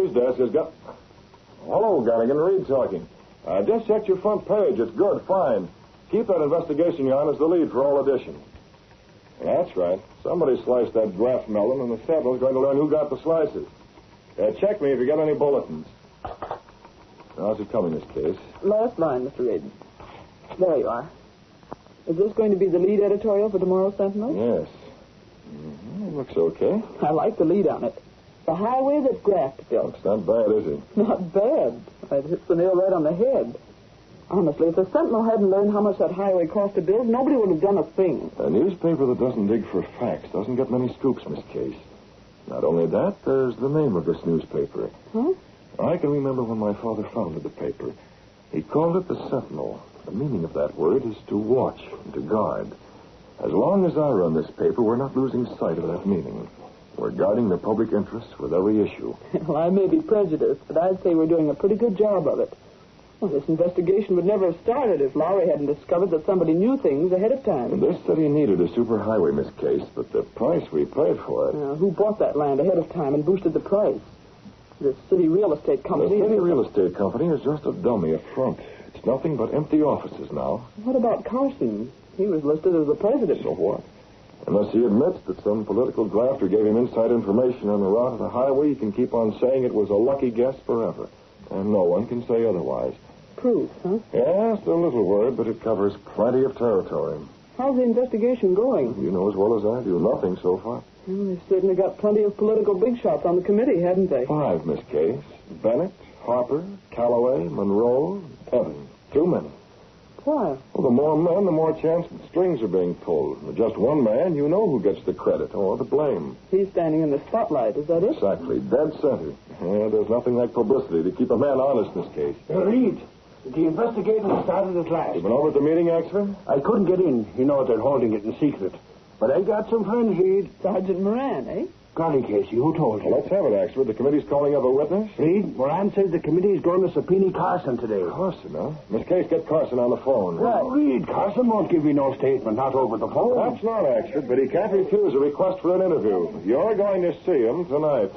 news desk has got... Hello, Gunnigan. Reid talking. I just checked your front page. It's good. Fine. Keep that investigation you're on as the lead for all editions. That's right. Somebody sliced that Graft melon, and the Sentinel's going to learn who got the slices. Check me if you get any bulletins. How's it coming, Miss Case? Last line, Mr. Reid. There you are. Is this going to be the lead editorial for tomorrow's Sentinel? Yes. Mm-hmm. It looks okay. I like the lead on it. The highway that Graft built. It's not bad, is it? Not bad. It hits the nail right on the head. Honestly, if the Sentinel hadn't learned how much that highway cost to build, nobody would have done a thing. A newspaper that doesn't dig for facts doesn't get many scoops, Miss Case. Not only that, there's the name of this newspaper. Huh? I can remember when my father founded the paper. He called it the Sentinel. The meaning of that word is to watch and to guard. As long as I run this paper, we're not losing sight of that meaning. We're guarding the public interest with every issue. Well, I may be prejudiced, but I'd say we're doing a pretty good job of it. Well, this investigation would never have started if Lowry hadn't discovered that somebody knew things ahead of time. And this city needed a superhighway, Miss Case, but the price we paid for it... Who bought that land ahead of time and boosted the price? The city real estate company. The city real estate company is just a dummy up front. It's nothing but empty offices now. What about Carson? He was listed as the president. So what? Unless he admits that some political grafter gave him inside information on the route of the highway, he can keep on saying it was a lucky guess forever. And no one can say otherwise. Proof, huh? Yes, a little word, but it covers plenty of territory. How's the investigation going? You know as well as I do. Nothing so far. Well, they've certainly got plenty of political big shots on the committee, haven't they? 5, Miss Case. Bennett, Harper, Calloway, Monroe, Evan. Too many. Why? Well, the more men, the more chance that strings are being pulled. With just one man, you know who gets the credit or the blame. He's standing in the spotlight, is that it? Exactly. Dead center. Yeah, there's nothing like publicity to keep a man honest in this case. Reid, the investigation started at last. You been over at the meeting, Axford? I couldn't get in. You know they're holding it in secret. But I got some friends, Reid. Sergeant Moran, eh? Golly, Casey, who told you? Well, let's have it, Axford. The committee's calling up a witness. Reid, Moran says the committee's going to subpoena Carson today. Carson, huh? Miss Case, get Carson on the phone. Well, Reid, Carson won't give you no statement, not over the phone. That's not, Axford, but he can't refuse a request for an interview. You're going to see him tonight.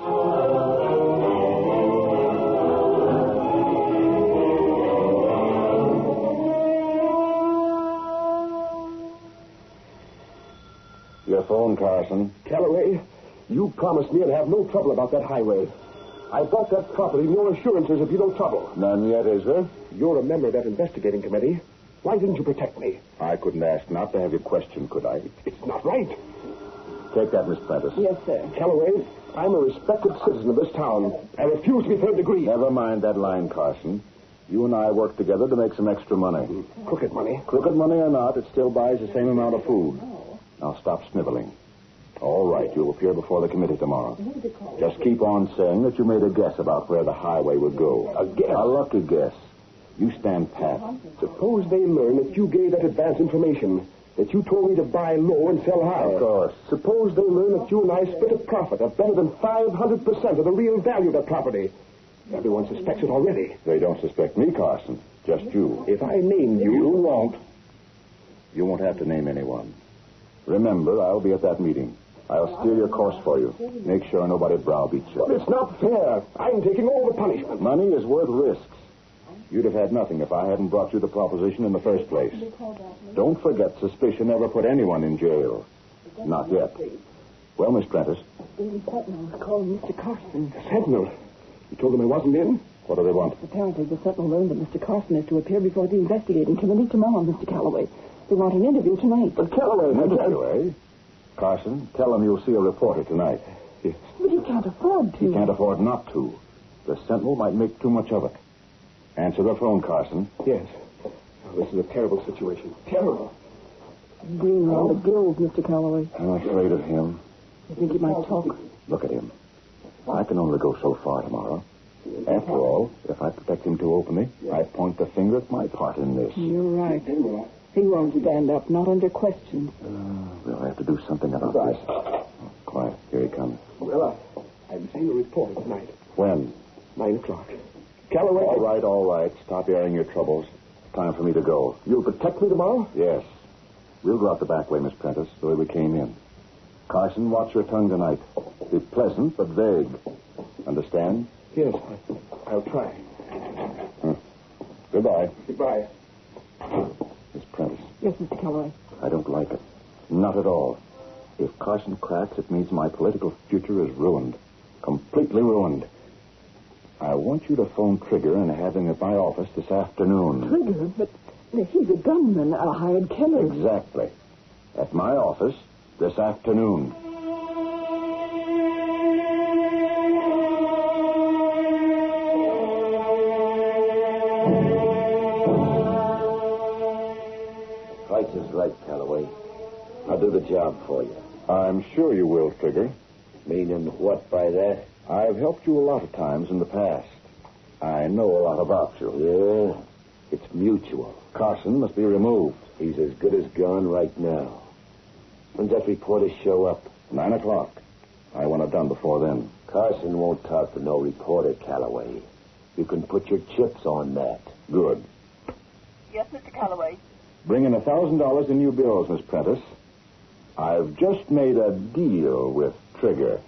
Your phone, Carson. Calloway, you promised me I'd have no trouble about that highway. I bought that property, no assurances of you no trouble. None yet, is there? You're a member of that investigating committee. Why didn't you protect me? I couldn't ask not to have you questioned, could I? It's not right. Take that, Miss Prentice. Yes, sir. Calloway, I'm a respected citizen of this town. I refuse to be third degree. Never mind that line, Carson. You and I work together to make some extra money. Crooked money. Crooked money or not, it still buys the same amount of food. Now stop sniveling. All right, you'll appear before the committee tomorrow. Just keep on saying that you made a guess about where the highway would go. A guess? A lucky guess. You stand pat. Suppose they learn that you gave that advance information, that you told me to buy low and sell high. Of course. Suppose they learn that you and I split a profit of better than 500% of the real value of that property. Everyone suspects it already. They don't suspect me, Carson. Just you. If I name you... You won't. You won't have to name anyone. Remember, I'll be at that meeting. I'll steer your course for you. Make sure nobody browbeats you. But it's not fair. I'm taking all the punishment. Money is worth risks. You'd have had nothing if I hadn't brought you the proposition in the first place. Don't forget, suspicion never put anyone in jail. Not yet. Well, Miss Prentice? Daily Sentinel is calling Mr. Carson. The Sentinel? You told them I wasn't in? What do they want? Apparently, the Sentinel learned that Mr. Carson is to appear before the investigating committee tomorrow, Mr. Calloway. They want an interview tonight. But Calloway... Anyway, Carson, tell them you'll see a reporter tonight. Yes. But he can't afford to. He can't afford not to. The Sentinel might make too much of it. Answer the phone, Carson. Yes. Oh, this is a terrible situation. Terrible. Green around the gills, Mr. Calloway. I'm afraid of him. You think he might talk? Look at him. I can only go so far tomorrow. After all, if I protect him too openly, I point the finger at my part in this. You're right. He won't stand up, not under question. We'll have to do something about this. Oh, quiet. Here he comes. Well, I'm seeing a reporter tonight. When? 9 o'clock. Calloway... All right. Stop airing your troubles. Time for me to go. You'll protect me tomorrow? Yes. We'll go out the back way, Miss Prentice, the way we came in. Carson, watch your tongue tonight. Be pleasant, but vague. Understand? Yes, I'll try. Goodbye. Goodbye. Miss Prentice. Yes, Mr. Calloway. I don't like it. Not at all. If Carson cracks, it means my political future is ruined. Completely ruined. I want you to phone Trigger and have him at my office this afternoon. Trigger? But he's a gunman, a hired killer. Exactly. At my office this afternoon. Price is right, Calloway. I'll do the job for you. I'm sure you will, Trigger. Meaning what by that? I've helped you a lot of times in the past. I know a lot about you. Yeah? It's mutual. Carson must be removed. He's as good as gone right now. When's that reporter show up? 9 o'clock. I want it done before then. Carson won't talk to no reporter, Calloway. You can put your chips on that. Good. Yes, Mr. Calloway. Bring in $1,000 in new bills, Miss Prentice. I've just made a deal with Trigger.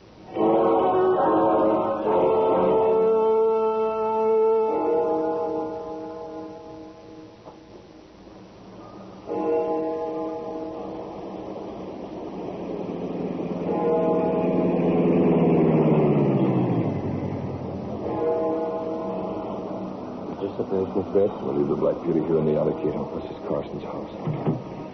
Brett, we'll leave the Black Beauty here in the alley, Kato. This is Carson's house.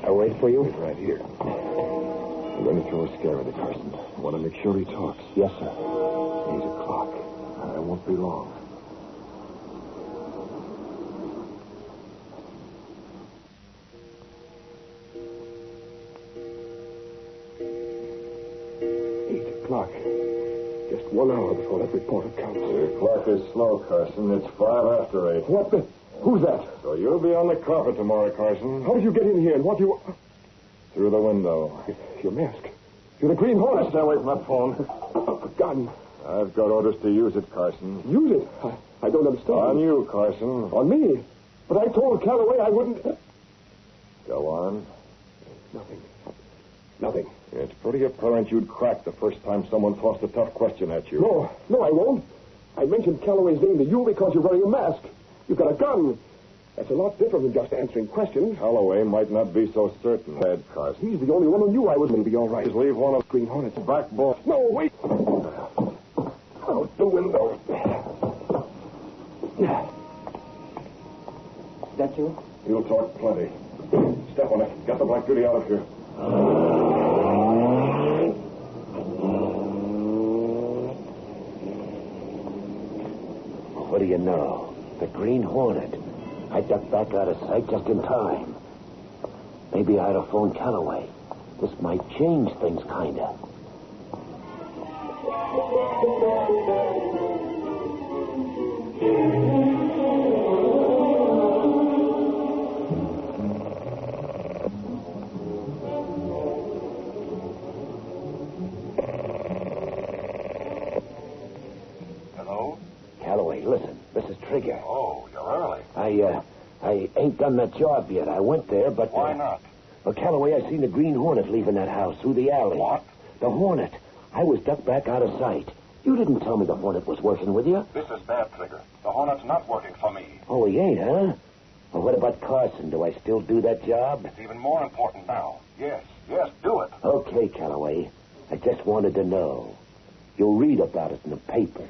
I'll wait for you? Right here. I'm going to throw a scare into Carson. I want to make sure he talks. Yes, sir. 8 o'clock. I won't be long. Just 1 hour before that reporter comes. The clock is slow, Carson. It's 5 after 8. What the? Who's that? So you'll be on the carpet tomorrow, Carson. How did you get in here and what do you... Through the window. Your mask. You're the Green Hornet. Stay away from that phone. A gun. I've got orders to use it, Carson. Use it? I don't understand. On you, Carson. On me? But I told Calloway I wouldn't... Go on. Nothing. It's pretty apparent you'd crack the first time someone tossed a tough question at you. No, I won't. I mentioned Calloway's name to you because you're wearing a mask. You've got a gun. That's a lot different than just answering questions. Calloway might not be so certain, Ed Carson. He's the only one who knew I was going to be all right. Just leave one of Green Hornet's backbone. No, wait. Out the window. Is that you? You'll talk plenty. Step on it. Get the Black Beauty out of here. What do you know? The Green Hornet. I ducked back out of sight just in time. Maybe I'd have phoned Calloway. This might change things, kinda. Calloway, listen. This is Trigger. Oh, you're early. I ain't done that job yet. I went there, but... Why not? Well, Calloway, I seen the Green Hornet leaving that house through the alley. What? The Hornet. I was ducked back out of sight. You didn't tell me the Hornet was working with you. This is bad, Trigger. The Hornet's not working for me. Oh, he ain't, huh? Well, what about Carson? Do I still do that job? It's even more important now. Yes, do it. Okay, Calloway. I just wanted to know. You'll read about it in the papers.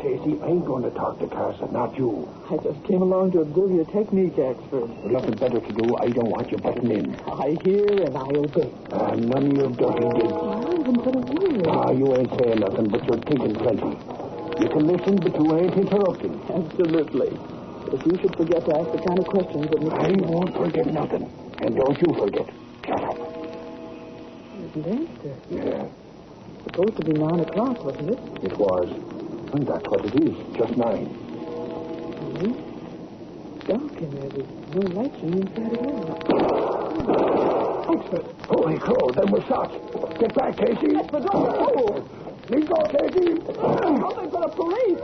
Casey, I ain't going to talk to Carson, not you. I just came along to observe your technique, expert. There's nothing better to do. I don't want you butting in. I hear and I obey. None of your dirty digs. I haven't said a word. You ain't saying nothing, but you're thinking plenty. You can listen, but you ain't interrupting. Absolutely. But if you should forget to ask the kind of questions that... I won't forget nothing. And don't you forget. Shut up. Isn't it? Yeah, Supposed to be 9 o'clock, wasn't it? it was. And that's what it is. Just 9. Mm-hmm. Dark in there. There's no light from the inside at all. Expert. Holy crow, them were shots. Get back, Casey. That's the door. Oh! Leave go, Casey. Oh, they've got a police.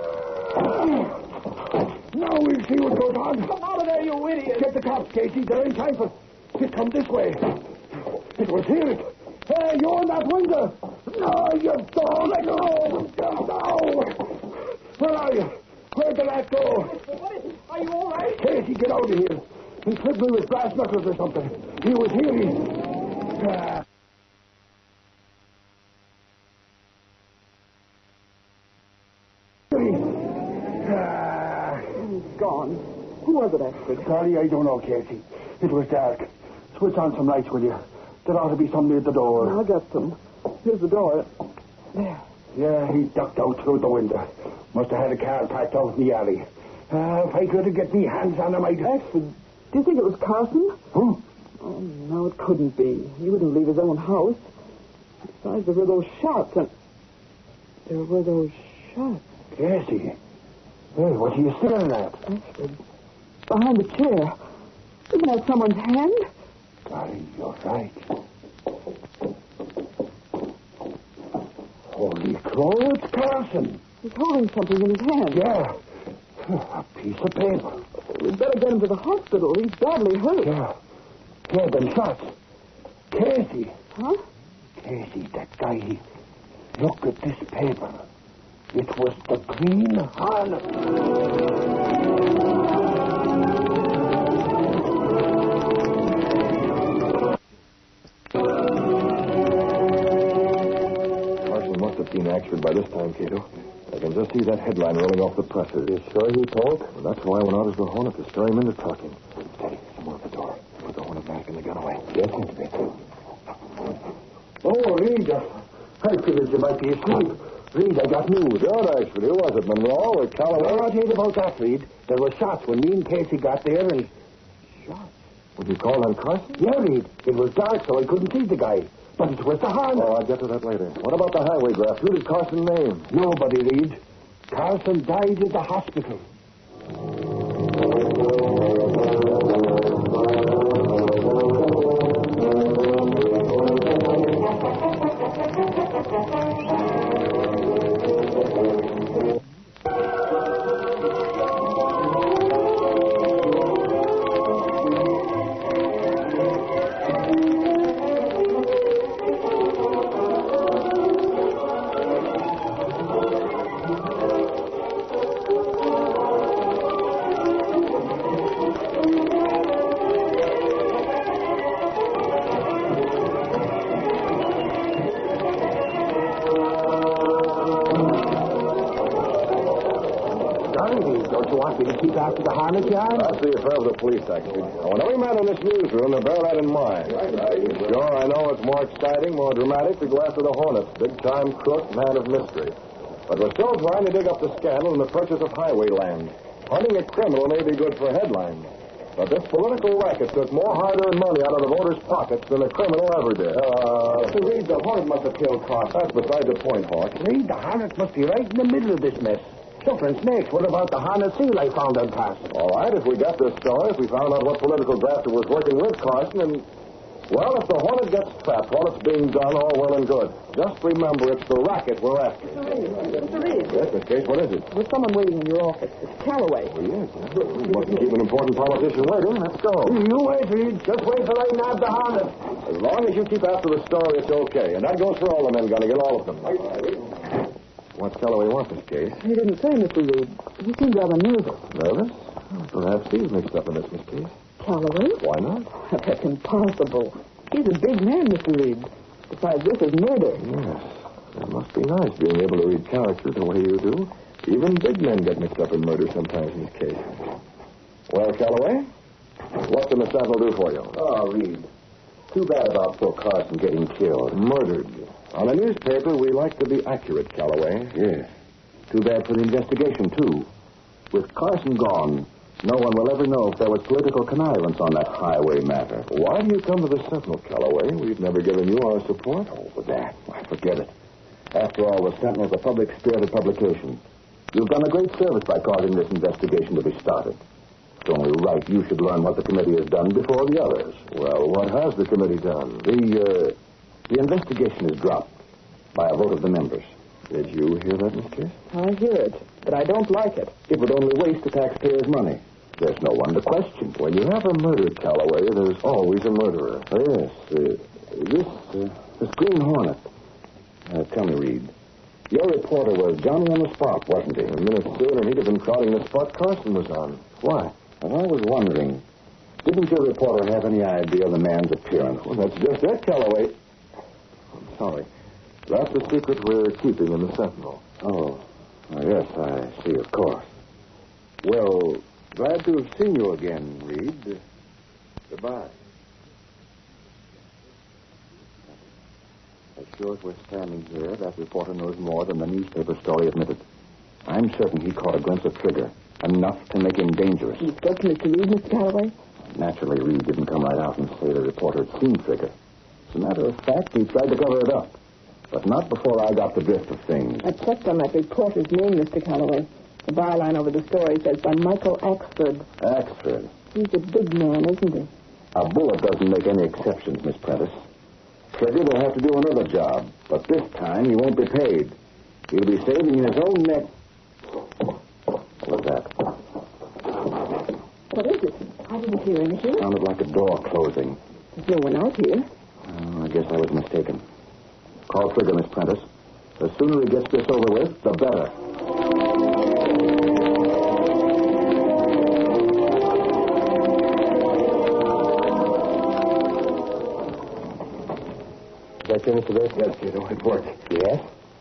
Now we'll see what goes on. Come out of there, you idiot. Get the cops, Casey. They're in time for... Just come this way. It was here. Hey, you're in that window. No, you don't. Let go. No. Where are you? Where'd the rat go? What is it? Are you all right? Casey, get out of here. He flipped me with brass knuckles or something. He was here. He's gone. Who was it, actually? Sorry, I don't know, Casey. It was dark. Switch on some lights, will you? There ought to be some near the door. I got some. Here's the door. There. Yeah, he ducked out through the window. Must have had a car parked out in the alley. If I could get me hands on him, I'd... Actually, do you think it was Carson? Who? Oh, no, it couldn't be. He wouldn't leave his own house. Besides, there were those shots, and... There were those shots. Casey. Hey, what are you staring at? Actually, behind the chair. Isn't that someone's hand? Golly, you're right. Holy crow, it's Carson. He's holding something in his hand. Yeah. A piece of paper. We'd better get him to the hospital. He's badly hurt. Yeah. Yeah, them shots. Casey. Huh? Casey, that guy. Look at this paper. It was the Green Hornet. Carson must have seen action by this time, Kato. I can just see that headline rolling off the presses. You sure he told? Well, that's why I went out as the Hornet to stir him into talking. Steady, someone at the door. Put the Hornet back and the gun away. Yes, Inspector. Oh, Reed. I figured you might be asleep. Reed, I got news. Good, actually. Who was it, Monroe or Calloway? Well, I'll tell you about that, Reed. There were shots when me and Casey got there, and... Shots? Would you call on Carson? Yeah, Reed. It was dark, so I couldn't see the guy. But it was the Hornet. Oh, I'll get to that later. What about the highway graft? Who did Carson name? Nobody, Reed. Carson died at the hospital. Don't you want me to keep after the Hornet yard? That's the affair of the police, actually. I want every man in this newsroom to bear that in mind. Sure, I know it's more exciting, more dramatic to go after the Hornet, big-time crook, man of mystery. But we're still trying to dig up the scandal in the purchase of highway land. Hunting a criminal may be good for headlines, but this political racket took more hard-earned money out of the voters' pockets than a criminal ever did. Mr. Reed, the Hornet must have killed Carson. That's beside the point, Hawk. Reed, the Hornet must be right in the middle of this mess. Suffering snakes. What about the Hornet seal I found on Carson? All right, if we got this story, if we found out what political grafter was working with Carson, and... Well, if the Hornet gets trapped while it's being done, all well and good. Just remember, it's the racket we're after. Mr. Reed. Yes, Miss Case, what is it? There's someone waiting in your office. It's Calloway. Oh, yes. We mustn't keep an important politician waiting. Let's go. You wait, Reed. Just wait till I nab the Hornet. As long as you keep after the story, it's okay. And that goes for all the men, Gunnigan, all of them. What's Calloway want, Miss Case? He didn't say, Mr. Reed. He seemed rather nervous. Nervous? Perhaps he's mixed up in this, Miss Case. Calloway? Why not? That's impossible. He's a big man, Mr. Reed. Besides, this is murder. Yes. It must be nice being able to read character the way you do. Even big men get mixed up in murder sometimes in this case. Well, Calloway, what can the Sentinel do for you? Oh, Reed. Too bad about poor Carson getting killed. Murdered. On a newspaper, we like to be accurate, Calloway. Yes. Too bad for the investigation, too. With Carson gone, no one will ever know if there was political connivance on that highway matter. Why do you come to the Sentinel, Calloway? We've never given you our support. Oh, for that. Why, forget it. After all, the Sentinel's a public-spirited publication. You've done a great service by causing this investigation to be started. It's only right you should learn what the committee has done before the others. Well, what has the committee done? The investigation is dropped by a vote of the members. Did you hear that, Miss Case? I hear it, but I don't like it. It would only waste the taxpayers' money. There's no one to question. When you have a murder, Calloway, there's always a murderer. Oh, yes. This Green Hornet. Tell me, Reid. Your reporter was Johnny on the spot, wasn't he? A minute sooner, he'd have been crowding the spot Carson was on. Why? Well, I was wondering, didn't your reporter have any idea of the man's appearance? Well, that's just it, Calloway. I'm sorry. That's the secret we're keeping in the Sentinel. Oh, yes, I see, of course. Well, glad to have seen you again, Reid. Goodbye. As sure as we're standing here, that reporter knows more than the newspaper story admitted. I'm certain he caught a glimpse of Trigger, enough to make him dangerous. You spoke to Mr. Reid, Mr. Calloway? Naturally, Reid didn't come right out and say the reporter had seen Trigger. As a matter of fact, he tried to cover it up. But not before I got the drift of things. I checked on that reporter's name, Mr. Calloway. The byline over the story says by Michael Axford. Axford? He's a big man, isn't he? A bullet doesn't make any exceptions, Miss Prentice. Trigger will have to do another job, but this time he won't be paid. He'll be saving his own neck. What's that? What is it? I didn't hear anything. Sounded like a door closing. There's no one out here. I guess I was mistaken. Call Trigger, Miss Prentice. The sooner he gets this over with, the better. That you, Mr. Bates? Yes, Kato, it worked. Yes?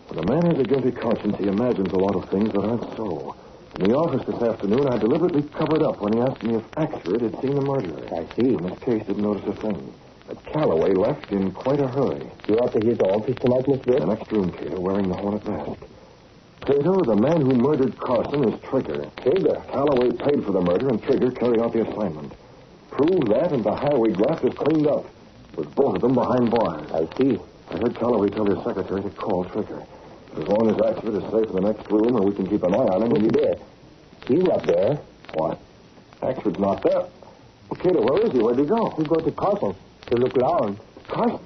When a man has a guilty conscience, he imagines a lot of things that aren't so. In the office this afternoon, I deliberately covered up when he asked me if Axford had seen the murderer. I see. Miss Case didn't notice a thing. But Calloway left in quite a hurry. You ought to his office tonight, Miss The next room, Kato, wearing the Hornet mask. Kato, the man who murdered Carson is Trigger. Trigger? Calloway paid for the murder, and Trigger carried out the assignment. Prove that, and the highway graft is cleaned up, with both of them behind bars. I see. I heard Calloway tell his secretary to call Trigger. As long as Axford is safe in the next room, and we can keep an eye on him, You did. He's not there. What? Axford's not there. Well, Kato, where is he? Where'd he go? He go to Carson to look around. Carson?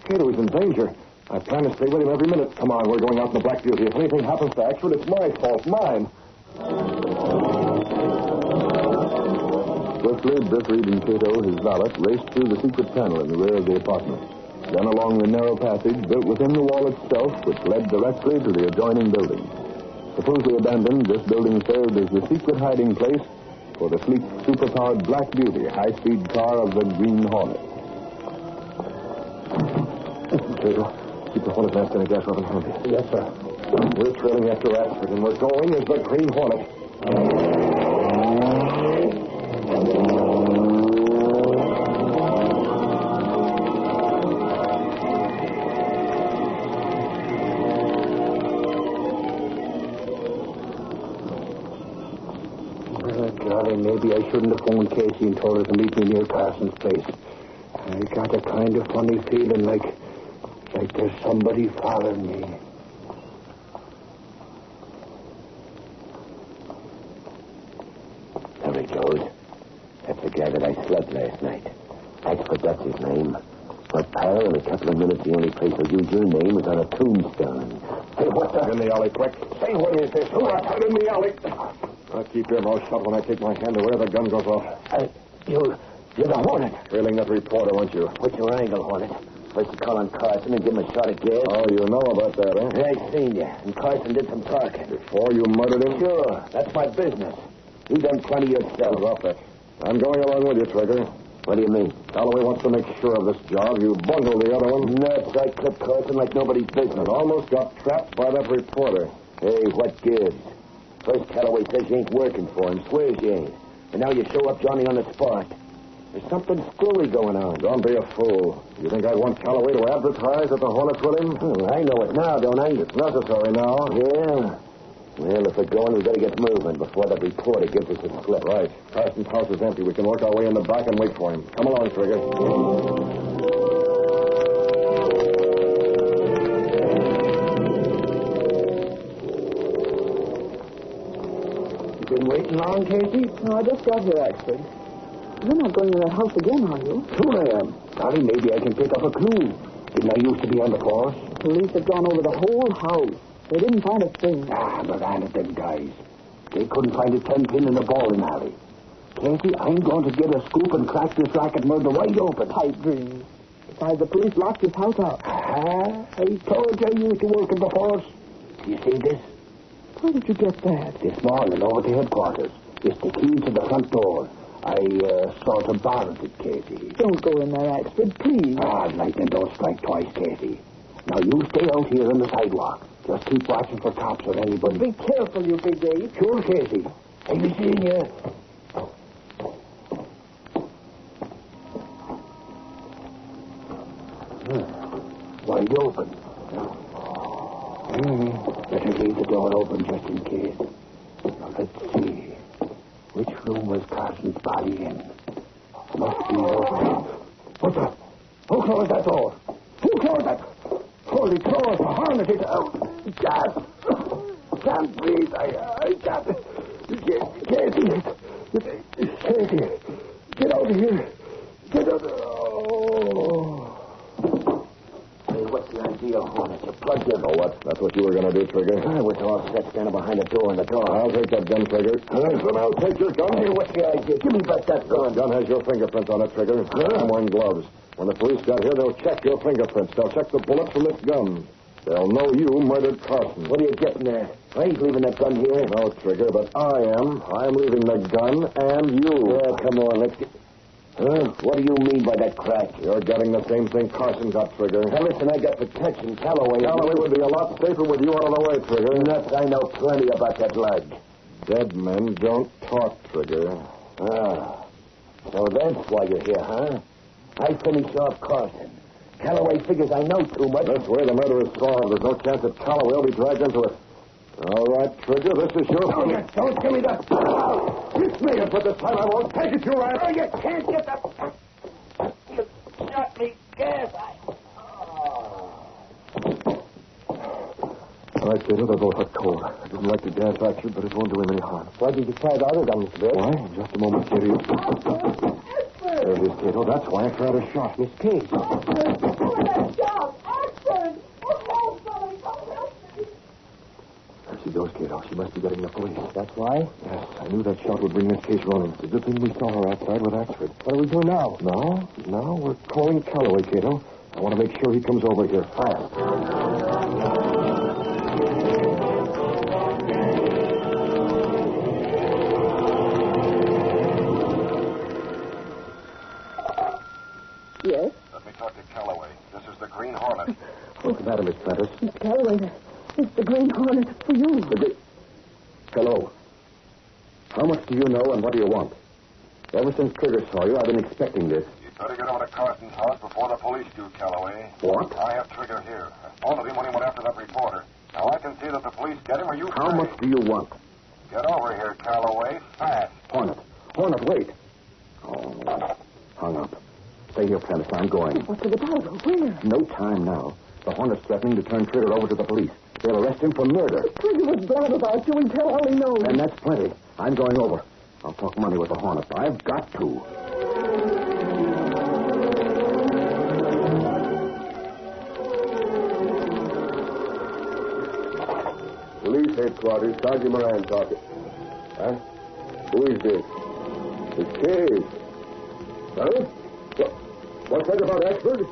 Kato, he's in danger. I plan to stay with him every minute. Come on, we're going out in the Black Beauty. If anything happens to Axford, it's my fault. Mine. Swiftly, Britt Reid and Kato, his valet, raced through the secret panel in the rear of the apartment. Then along the narrow passage built within the wall itself, which led directly to the adjoining building. Supposedly abandoned, this building served as the secret hiding place for the sleek, superpowered Black Beauty high-speed car of the Green Hornet. Kato, keep the Hornet mask and a gas oven handy. Yes, sir. We're trailing after Axford, and we're going as the Green Hornet. Golly, maybe I shouldn't have phoned Casey and told her to meet me near Carson's place. I got a kind of funny feeling like there's somebody following me. There he goes. That's the guy that I slept last night. Axford, that's his name. But, pal, in a couple of minutes, the only place I'll use your name is on a tombstone. Hey, what the... In the alley, quick. Say, what is this? Who are In the alley. Now, keep your mouth shut when I take my hand away. The gun goes off. You're the Hornet. Trailing that reporter, aren't you? What's your angle, Hornet? First you call on Carson and give him a shot at gas. Oh, you know about that, eh? I seen you. And Carson did some talking. Before you murdered him? Sure. That's my business. You done plenty yourself. Drop that. I'm going along with you, Trigger. What do you mean? Calloway wants to make sure of this job. You bungled the other one. Nuts. I clipped Carson like nobody's business. And almost got trapped by that reporter. Hey, what gives? First Calloway says you ain't working for him. Swears you ain't. And now you show up Johnny on the spot. There's something screwy going on. Don't be a fool. You think I want Calloway to advertise at the Hornets with him? I know it now, don't I? It's necessary now. Yeah. Well, if we're going, we better get moving before that reporter gives us a slip. Right. Carson's house is empty. We can work our way in the back and wait for him. Come along, Trigger. You been waiting long, Casey? No, I just got here, Axford. You're not going to that house again, are you? Sure I am. Golly, maybe I can pick up a clue. Didn't I used to be on the force? The police have gone over the whole house. They didn't find a thing. But I them guys. They couldn't find a 10-pin in the bowling alley. Casey, I'm going to get a scoop and crack this racket murder wide open. Pipe dreams. Besides, the police locked his house up. I told you I used to work in the force. Do you see this? Where did you get that? This morning over to headquarters. It's the key to the front door. I sort of borrowed it, Casey. Don't go in there, Axford, please. Lightning don't strike twice, Casey. Now, you stay out here on the sidewalk. Just keep watching for cops or anybody. Be careful, you big ape. Sure, Casey. I'll be seeing you. Wide open. Better leave the door open just in case. Now, let's see. Which room was Carson's body in? Must be over. What the? Who closed that door? Who closed that? Holy cross, the Hornet is out. Can't breathe. I can't. Casey, get out of here. Get out. Oh. Hey, what's the idea, Hornet? You plugged in. Oh, what? That's what you were going to do, Trigger? I was all set standing behind the door in the dark. I'll take that gun, Trigger. Then I'll take your gun. Hey, what's the idea? Give me back that gun. The gun has your fingerprints on it, Trigger. I'm wearing gloves. When the police got here, they'll check your fingerprints. They'll check the bullets from this gun. They'll know you murdered Carson. What are you getting there? I ain't leaving that gun here. No, Trigger, but I am. I'm leaving the gun and you. Yeah, come on, let's get... What do you mean by that crack? You're getting the same thing Carson got, Trigger. Now, listen, I got protection. Calloway would be a lot safer with you out of the way, Trigger. Nuts, I know plenty about that lad. Dead men don't talk, Trigger. So that's why you're here, huh? I finish off Carson. Calloway figures I know too much. This way the murder is solved. There's no chance that Calloway will be dragged into it. All right, Trigger, this is your... Don't give me that. It's me, but this time I won't take it, you rat. Oh, you can't get that. You shot me gas. All right, Kato, they're both hot cold. I didn't like the gas action, but it won't do him any harm. Why did you try the other gun, Mr. Britt? Why? In just a moment, Kato. There it is, Kato. That's why I fired a shot. Miss Case. There she goes, Kato. She must be getting the police. That's why? Yes, I knew that shot would bring this case running. It's a good thing we saw her outside with Axford. What do we do now? Now we're calling Calloway, Kato. I want to make sure he comes over here fast. Yes? Let me talk to Calloway. This is the Green Hornet. What's the matter, Miss Prentice? Mr. Calloway, it's the Green Hornet. It's for you. Hello. How much do you know and what do you want? Ever since Trigger saw you, I've been expecting this. You'd better get over to Carson's house before the police do, Calloway. What? I have Trigger here. I phoned him when he went after that reporter. Now I can see that the police get him or you How pay. much do you want? Get over here, Calloway, fast. Hornet, wait. Oh, hung up. Stay here, Prentice. I'm going. What's it about? Where? No time now. The Hornet's threatening to turn Trigger over to the police. They'll arrest him for murder. Trigger was blab about you and tell all he knows. And that's plenty. I'm going over. I'll talk money with the Hornet. I've got to. Police headquarters, Sergeant Moran talking. Huh? Who is this? It's Case. Huh? What's that about Axford?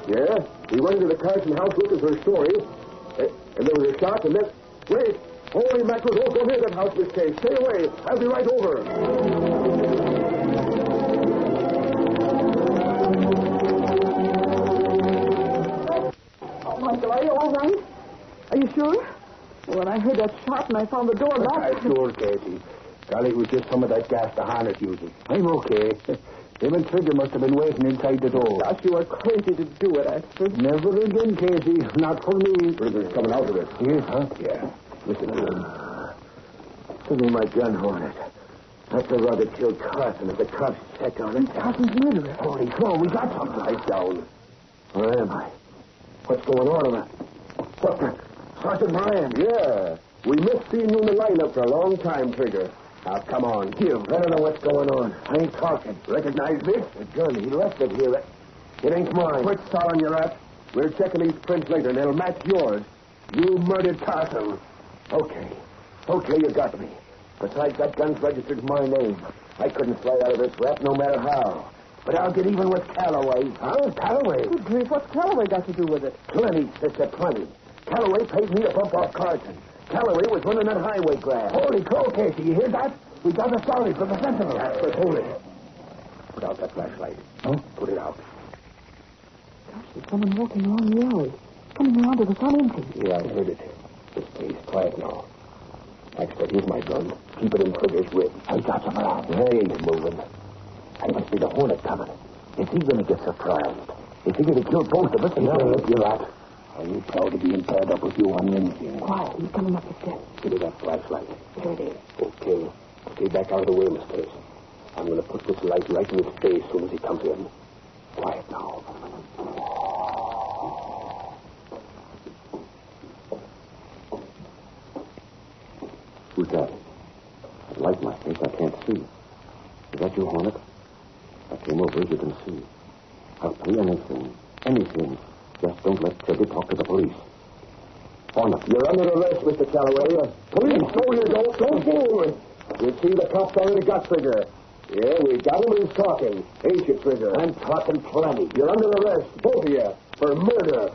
Yeah? He went into the Carson house looking for a story. And there was a shot, and then... Wait! Holy mackerel, don't go near that house, Miss Case. Stay away. I'll be right over. Oh, Michael, are you all right? Are you sure? Well, when I heard that shot and I found the door locked... I'm sure, Casey. Golly, it was just some of that gas the Hornet uses. I'm okay. Him and Trigger must have been waiting inside the door. Gosh, you are crazy to do it, Axford. Never again, Casey. Not for me. Trigger's coming out of it. Yes, huh? Yeah. Listen to him. Give me my gun, Hornet. That's the rug that killed Carson if the cops check on it. Carson's murderer. Holy crow, we got something right down. Where am I? What's going on? What the? Sergeant Moran. Yeah. We missed seeing you in the lineup for a long time, Trigger. Now, come on, Jim. I don't know what's going on. I ain't talking. Recognize this? The gun. He left it here. It ain't mine. Quit stalling your ass. We're checking these prints later, and they'll match yours. You murdered Carson. Okay, you got me. Besides, that gun's registered to my name. I couldn't fly out of this rap no matter how. But I'll get even with Calloway. Huh? Calloway? Good grief, what's Calloway got to do with it? Plenty, sister, plenty. Calloway paid me to bump off Carson. Calloway was running that highway grab. Holy crow, Casey, you hear that? We got a story from the Sentinel. That's what hold it. Put out that flashlight. Huh? Put it out. Gosh, there's someone walking along the alley. Coming around to the front entrance. Yeah, I heard it. Just please, quiet now. Baxter, here's my gun. Keep it in Trigger's rib. I got some around. They ain't moving. I must be the Hornet coming. Is he going to get surprised? Is he going to kill both of us? No, you're right. Are you proud of being paired up with you on anything? Quiet, he's coming up the steps. Give me that flashlight. Here it is. Okay. Stay back out of the way, Miss Case. I'm going to put this light right in his face as soon as he comes in. Quiet now. Who's that? The light in my face, I can't see. Is that you, Hornet? I came over, as you can see. I'll pay anything. Anything. Just don't let Trigger talk to the police. Hornet. You're under arrest, Mr. Calloway. Police, no, you don't. Don't fool. You see, the cops already got Trigger. Yeah, we got him. He's talking. Ain't you, Trigger? I'm talking plenty. You're under arrest, both of you, for murder.